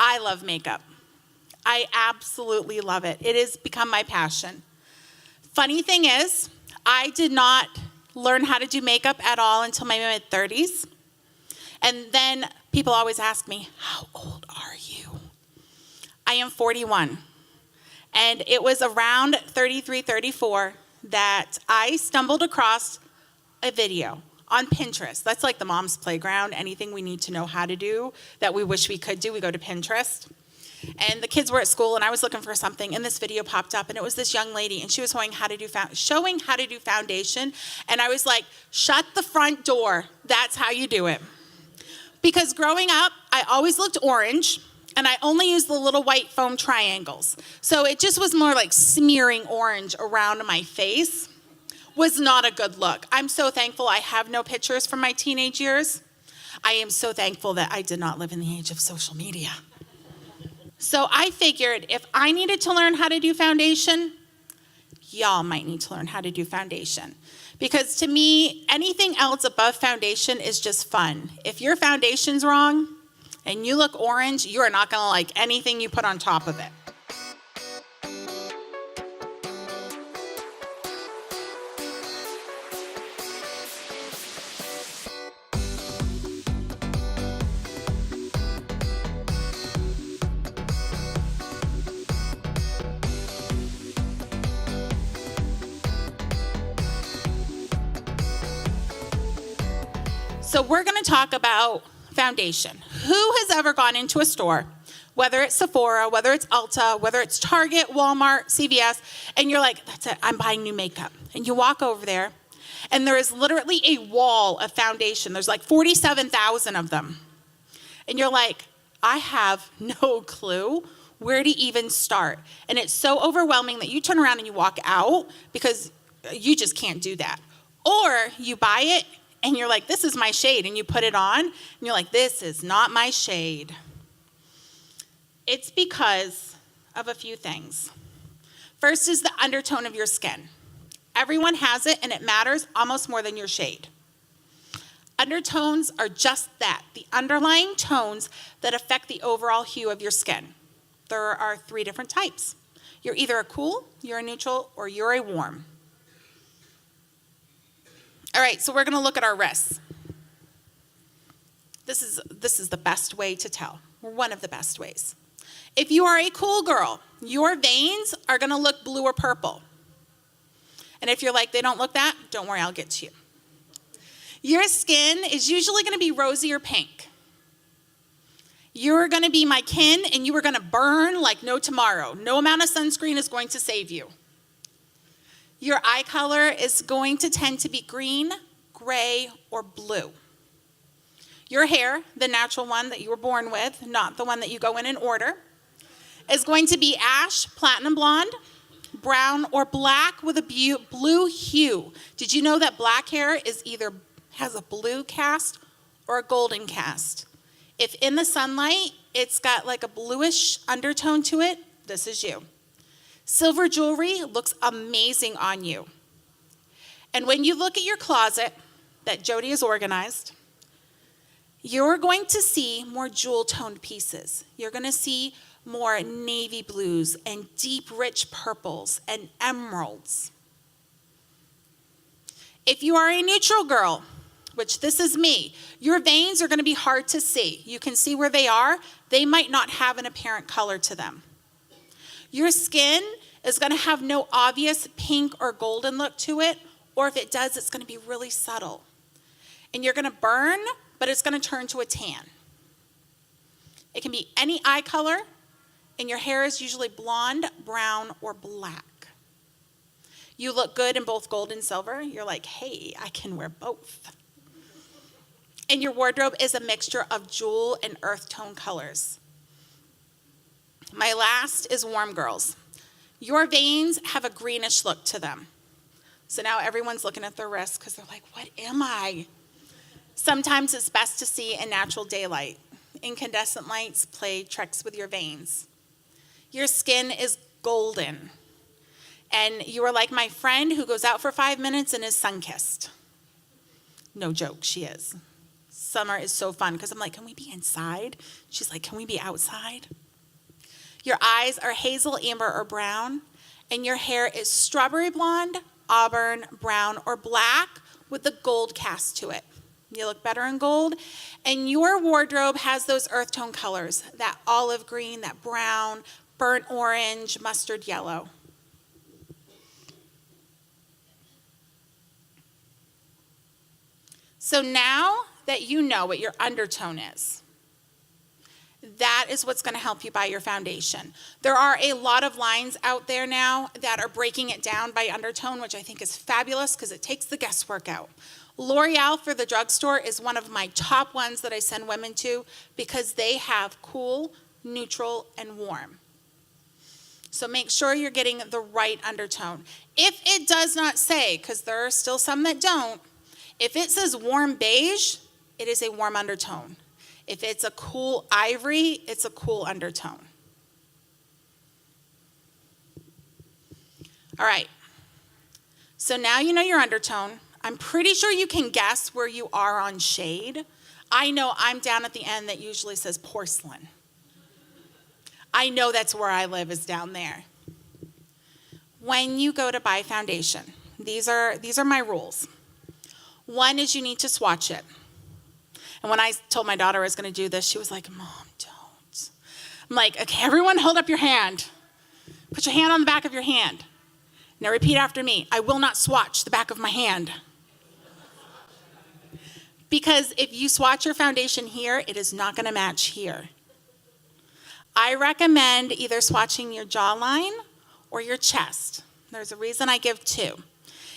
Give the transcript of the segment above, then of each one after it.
I love makeup. I absolutely love it. It has become my passion. Funny thing is, I did not learn how to do makeup at all until my mid-30s. And then people always ask me, how old are you? I am 41. And it was around 33, 34 that I stumbled across a video on Pinterest. That's like the mom's playground. Anything we need to know how to do that we wish we could do, we go to Pinterest. And the kids were at school, and I was looking for something, and this video popped up, and it was this young lady, and she was showing how to do foundation, and I was like, shut the front door. That's how you do it. Because growing up, I always looked orange, and I only used the little white foam triangles. So it just was more like smearing orange around my face. Was not a good look. I'm so thankful I have no pictures from my teenage years. I am so thankful that I did not live in the age of social media. So I figured if I needed to learn how to do foundation, y'all might need to learn how to do foundation. Because to me, anything else above foundation is just fun. If your foundation's wrong and you look orange, you are not going to like anything you put on top of it. So we're going to talk about foundation. Who has ever gone into a store, whether it's Sephora, whether it's Ulta, whether it's Target, Walmart, CVS, and you're like, that's it, I'm buying new makeup. And you walk over there, and there is literally a wall of foundation. There's like 47,000 of them. And you're like, I have no clue where to even start. And it's so overwhelming that you turn around and you walk out because you just can't do that. Or you buy it, and you're like, this is my shade, and you put it on, and you're like, this is not my shade. It's because of a few things. First is the undertone of your skin. Everyone has it, and it matters almost more than your shade. Undertones are just that, the underlying tones that affect the overall hue of your skin. There are 3 different types. You're either a cool, you're a neutral, or you're a warm. All right, so we're going to look at our wrists. This is the best way to tell, or one of the best ways. If you are a cool girl, your veins are going to look blue or purple. And if you're like, they don't look that, don't worry, I'll get to you. Your skin is usually going to be rosy or pink. You're going to be my kin, and you are going to burn like no tomorrow. No amount of sunscreen is going to save you. Your eye color is going to tend to be green, gray, or blue. Your hair, the natural one that you were born with, not the one that you go in and order, is going to be ash, platinum blonde, brown, or black with a blue hue. Did you know that black hair is either has a blue cast or a golden cast? If in the sunlight, it's got like a bluish undertone to it, this is you. Silver jewelry looks amazing on you. And when you look at your closet that Jody has organized, you're going to see more jewel-toned pieces. You're going to see more navy blues and deep, rich purples and emeralds. If you are a neutral girl, which this is me, your veins are going to be hard to see. You can see where they are. They might not have an apparent color to them. Your skin is going to have no obvious pink or golden look to it, or if it does, it's going to be really subtle. And you're going to burn, but it's going to turn to a tan. It can be any eye color, and your hair is usually blonde, brown, or black. You look good in both gold and silver. You're like, hey, I can wear both. And your wardrobe is a mixture of jewel and earth tone colors. My last is warm girls. Your veins have a greenish look to them. So now everyone's looking at their wrists because they're like, what am I? Sometimes it's best to see in natural daylight. Incandescent lights play tricks with your veins. Your skin is golden. And you are like my friend who goes out for 5 minutes and is sun-kissed. No joke, she is. summer is so fun because I'm like, can we be inside? She's like, can we be outside? Your eyes are hazel, amber, or brown, and your hair is strawberry blonde, auburn, brown, or black with a gold cast to it. You look better in gold. And your wardrobe has those earth tone colors, that olive green, that brown, burnt orange, mustard yellow. So now that you know what your undertone is, that is what's going to help you buy your foundation. There are a lot of lines out there now that are breaking it down by undertone, which I think is fabulous because it takes the guesswork out. L'Oreal for the drugstore is one of my top ones that I send women to because they have cool, neutral, and warm. So make sure you're getting the right undertone. If it does not say, because there are still some that don't, if it says warm beige, it is a warm undertone. If it's a cool ivory, it's a cool undertone. All right. So now you know your undertone. I'm pretty sure you can guess where you are on shade. I know I'm down at the end that usually says porcelain. I know that's where I live, is down there. When you go to buy foundation, these are my rules. One is you need to swatch it. And when I told my daughter I was going to do this, she was like, Mom, don't. I'm like, okay, everyone hold up your hand. Put your hand on the back of your hand. Now repeat after me. I will not swatch the back of my hand. Because if you swatch your foundation here, it is not going to match here. I recommend either swatching your jawline or your chest. There's a reason I give two.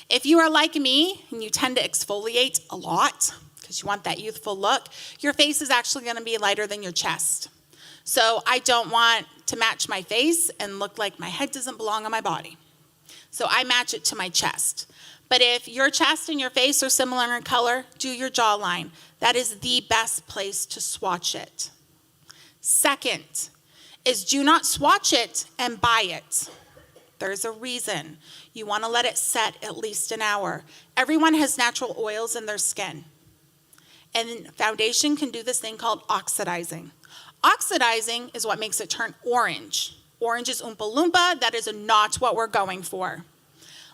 If you are like me and you tend to exfoliate a lot because you want that youthful look, your face is actually going to be lighter than your chest. So I don't want to match my face and look like my head doesn't belong on my body. So I match it to my chest. But if your chest and your face are similar in color, do your jawline. That is the best place to swatch it. Second is do not swatch it and buy it. There's a reason. You want to let it set at least an hour. Everyone has natural oils in their skin. And foundation can do this thing called oxidizing. Oxidizing is what makes it turn orange. Orange is Oompa Loompa. That is not what we're going for.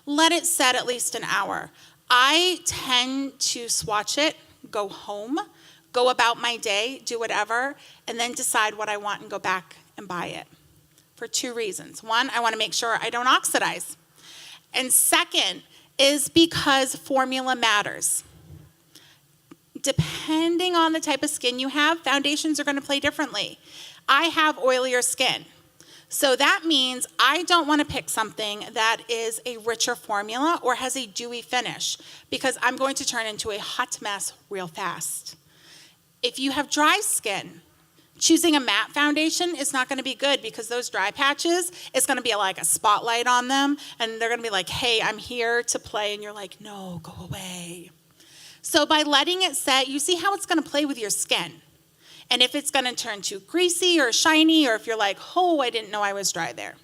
Let it set at least an hour. I tend to swatch it, go home, go about my day, do whatever, and then decide what I want and go back and buy it. For two reasons. One, I want to make sure I don't oxidize. And second is because formula matters. Depending on the type of skin you have, foundations are going to play differently. I have oilier skin. So that means I don't want to pick something that is a richer formula or has a dewy finish because I'm going to turn into a hot mess real fast. If you have dry skin, choosing a matte foundation is not going to be good because those dry patches, it's going to be like a spotlight on them and they're going to be like, hey, I'm here to play. And you're like, no, go away. So by letting it set, you see how it's going to play with your skin. And if it's going to turn too greasy or shiny, or if you're like, oh, I didn't know I was dry there.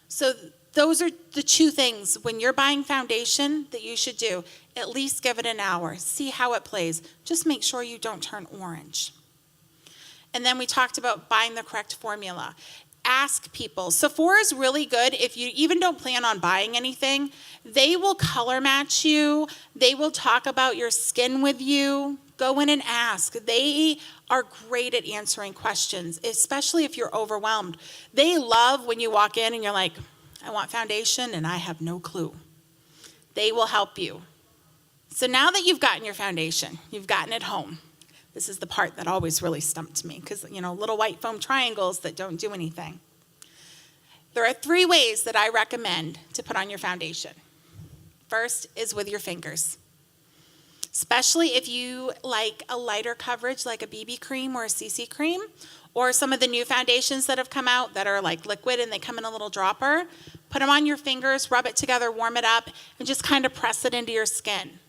So those are the two things when you're buying foundation that you should do. At least give it an hour. See how it plays. Just make sure you don't turn orange. And then we talked about buying the correct formula. Ask people. Sephora is really good if you even don't plan on buying anything. They will color match you. They will talk about your skin with you. Go in and ask. They are great at answering questions, especially if you're overwhelmed. They love when you walk in and you're like, I want foundation and I have no clue. They will help you. So now that you've gotten your foundation, you've gotten it home. This is the part that always really stumped me because, little white foam triangles that don't do anything. There are 3 ways that I recommend to put on your foundation. First is with your fingers. Especially if you like a lighter coverage like a BB cream or a CC cream, or some of the new foundations that have come out that are like liquid and they come in a little dropper. Put them on your fingers, rub it together, warm it up, and just kind of press it into your skin.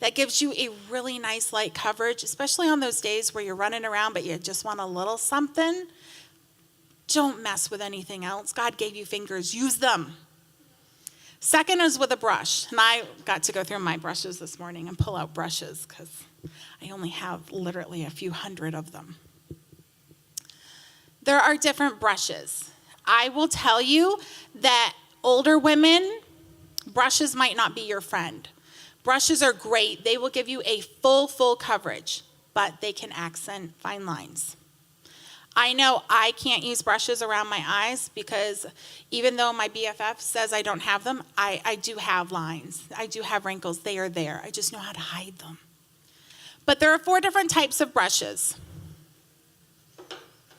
That gives you a really nice light coverage, especially on those days where you're running around but you just want a little something. Don't mess with anything else. God gave you fingers. Use them. Second is with a brush. And I got to go through my brushes this morning and pull out brushes because I only have literally a few hundred of them. There are different brushes. I will tell you that older women, brushes might not be your friend. Brushes are great. They will give you a full coverage, but they can accent fine lines. I know I can't use brushes around my eyes because even though my BFF says I don't have them, I do have lines. I do have wrinkles. They are there. I just know how to hide them. But there are 4 different types of brushes.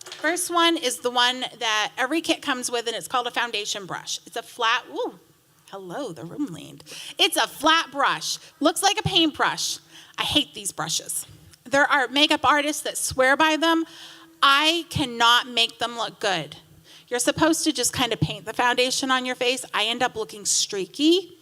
First one is the one that every kit comes with, and it's called a foundation brush. It's a flat, hello, the room leaned. It's a flat brush. Looks like a paintbrush. I hate these brushes. There are makeup artists that swear by them. I cannot make them look good. You're supposed to just kind of paint the foundation on your face. I end up looking streaky.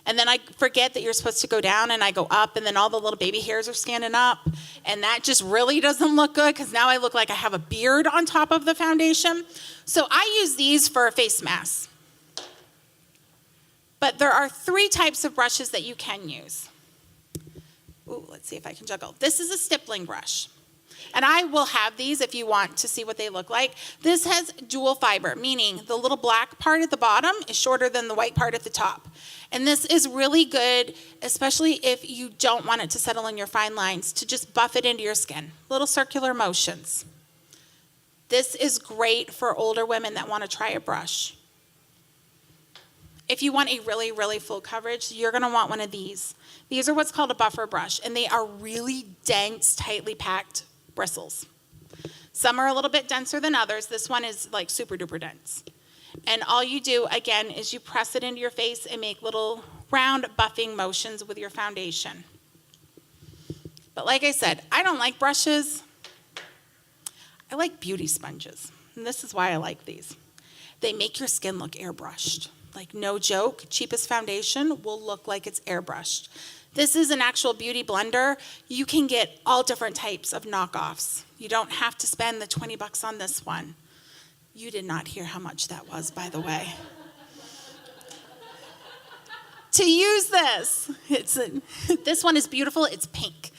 And then I forget that you're supposed to go down and I go up, and then all the little baby hairs are standing up. And that just really doesn't look good because now I look like I have a beard on top of the foundation. So I use these for face masks. But there are 3 types of brushes that you can use. Let's see if I can juggle. This is a stippling brush. And I will have these if you want to see what they look like. This has dual fiber, meaning the little black part at the bottom is shorter than the white part at the top. And this is really good, especially if you don't want it to settle in your fine lines, to just buff it into your skin. Little circular motions. This is great for older women that want to try a brush. If you want a really full coverage, you're going to want one of these. These are what's called a buffer brush, and they are really dense, tightly packed bristles. Some are a little bit denser than others. This one is like super duper dense. And all you do, again, is you press it into your face and make little round buffing motions with your foundation. But like I said, I don't like brushes. I like beauty sponges. And this is why I like these. They make your skin look airbrushed. Like, no joke, cheapest foundation will look like it's airbrushed. This is an actual beauty blender. You can get all different types of knockoffs. You don't have to spend the $20 on this one. You did not hear how much that was, by the way. To use this, this one is beautiful. It's pink.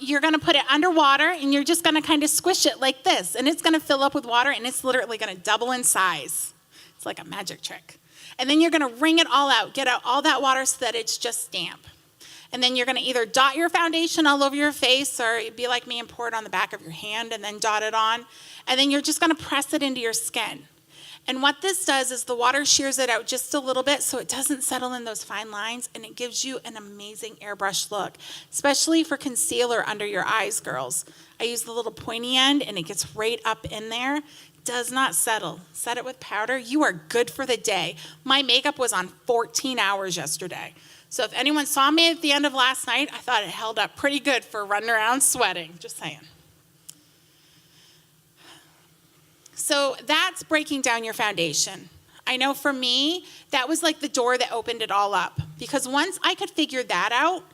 You're going to put it underwater, and you're just going to kind of squish it like this, and it's going to fill up with water, and it's literally going to double in size. It's like a magic trick. And then you're going to wring it all out, get out all that water so that it's just damp. And then you're going to either dot your foundation all over your face, or be like me and pour it on the back of your hand and then dot it on. And then you're just going to press it into your skin. And what this does is the water shears it out just a little bit so it doesn't settle in those fine lines, and it gives you an amazing airbrush look, especially for concealer under your eyes, girls. I use the little pointy end, and it gets right up in there. Does not settle. Set it with powder. You are good for the day. My makeup was on 14 hours yesterday. So if anyone saw me at the end of last night, I thought it held up pretty good for running around sweating. Just saying. So that's breaking down your foundation. I know for me, that was like the door that opened it all up. Because once I could figure that out,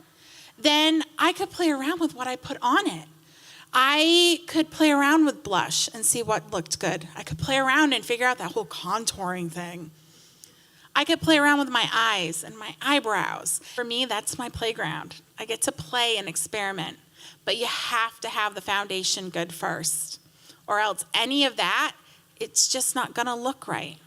then I could play around with what I put on it. I could play around with blush and see what looked good. I could play around and figure out that whole contouring thing. I could play around with my eyes and my eyebrows. For me, that's my playground. I get to play and experiment. But you have to have the foundation good first, or else any of that, it's just not going to look right.